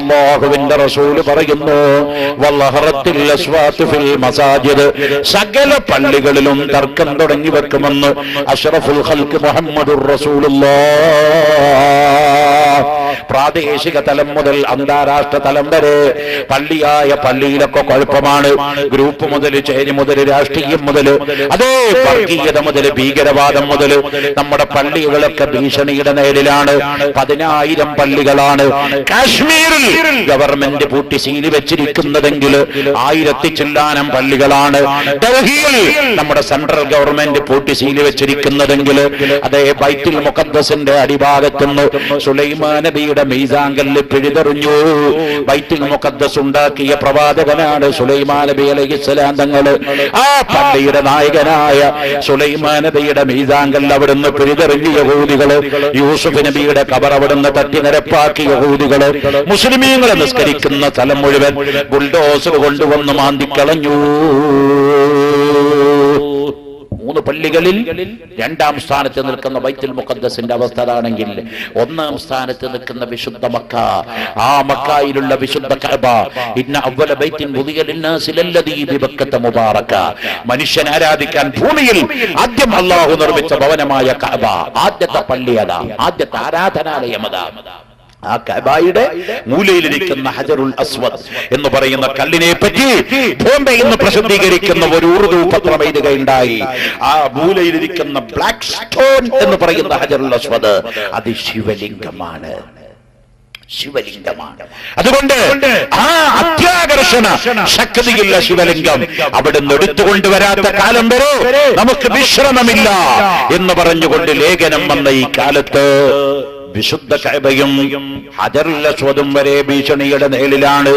അല്ലാഹുവിന്റെ റസൂൽ പറയുന്നു, വല്ലഹറത്തിൽ അസ്വാത്ത് ഫിൽ മസാജിദ്, സകല പള്ളികളിലും തർക്കം തുടങ്ങി വെക്കുമെന്ന് അഷ്റഫുൽ ഖൽഖ് മുഹമ്മദുർ റസൂലുള്ളാഹ്. പ്രാദേശിക തലം മുതൽ അന്താരാഷ്ട്ര തലം വരെ പള്ളിയിലൊക്കെ കുഴപ്പമാണ്. ഗ്രൂപ്പ് മുതൽ, ചേരി മുതൽ, രാഷ്ട്രീയം മുതൽ, അതേ വർഗീയത മുതൽ, ഭീകരവാദം മുതൽ നമ്മുടെ പള്ളികളൊക്കെ ഭീഷണിയുടെ നേരിലാണ്. 10,000 പള്ളികളാണ് കാശ്മീരിൽ ഗവൺമെന്റ് പൂട്ടി സീൽ വെച്ചിരിക്കുന്നതെങ്കിൽ 1000 ചില്ലാനം പള്ളികളാണ് ഡൽഹിയിൽ നമ്മുടെ സെൻട്രൽ ഗവൺമെന്റ് പൂട്ടി സീൽ വെച്ചിരിക്കുന്നതെങ്കിൽ അതേ ബൈത്തുൽ മുഖദ്ദസിന്റെ അടിഭാഗത്തുനിന്ന് സുലൈമാൻ നബിയുടെ മീസാങ്കല്ല് പിഴുതെറിഞ്ഞു. ബൈത്തുൽ മുഖദ്ദസ് ഉണ്ടാക്കിയ പ്രവാചകനാണ് സുലൈമാൻ നബി അലൈഹിസ്സലാം തങ്ങൾ. ആ പള്ളിയുടെ നായകനായ സുലൈമാൻ നബിയുടെ മീസാങ്കല്ല് അവിടുന്ന് പിഴുതെറിഞ്ഞ യഹൂദികള്, യൂസുഫ് നബിയുടെ ഖബർ അവിടുന്ന് തട്ടി നിരപ്പാക്കിയ യഹൂദികള് മുസ്ലിമീങ്ങളെ നിസ്കരിക്കുന്ന സ്ഥലം മുഴുവൻ ബുൾഡോസർ കൊണ്ടുവന്ന് മാന്തിക്കളഞ്ഞു. 3 പള്ളികളിൽ 2ാം സ്ഥാനത്ത് നിൽക്കുന്ന ബൈത്തുൽ മുഖദ്ദസിന്റെ അവസ്ഥ അതാണെങ്കിൽ 1ാം സ്ഥാനത്ത് നിൽക്കുന്ന വിശുദ്ധ മക്ക, ആ മക്കയിലുള്ള വിശുദ്ധ കഅബ, ഇന്ന അവ്വല ബൈത്തിൻ വുദിയ ലിന്നാസി ലല്ലദീ ബിബക്കത മുബാറക, മനുഷ്യൻ ആരാധിക്കാൻ ഭൂമിയിൽ ആദ്യം അല്ലാഹു നിർമ്മിച്ച ഭവനമായ കഅബ, ആദ്യത്തെ പള്ളി അതാ, ആദ്യത്തെ ആരാധനാലയം അതാ. ആ കഅബയുടെ മൂലയിലിരിക്കുന്ന ഹജറുൽ അസ്വദ് എന്ന് പറയുന്ന കല്ലിനെ പറ്റി ബോംബെയിൽ നിന്ന് പ്രസിദ്ധീകരിക്കുന്ന ഒരു ഉറുദു പത്രം എഴുതുകയുണ്ടായി. ആ മൂലയിലിരിക്കുന്ന ബ്ലാക്ക് സ്റ്റോൺ എന്ന് പറയുന്ന ഹജറുൽ അസ്വദ് അത് ശിവലിംഗമാണ്. അതുകൊണ്ട് ആ അത്യാകർഷണ ശക്തിയുള്ള ശിവലിംഗം അവിടുന്ന് എടുത്തുകൊണ്ടുവരാത്ത കാലം വരെ നമുക്ക് വിശ്രമമില്ല എന്ന് പറഞ്ഞുകൊണ്ട് ലേഖനം വന്ന ഈ കാലത്ത് വിശുദ്ധ കഅബയും ഹജറുൽ അസ്വദും വരെ ഭീഷണിയുടെ നേരിലാണ്.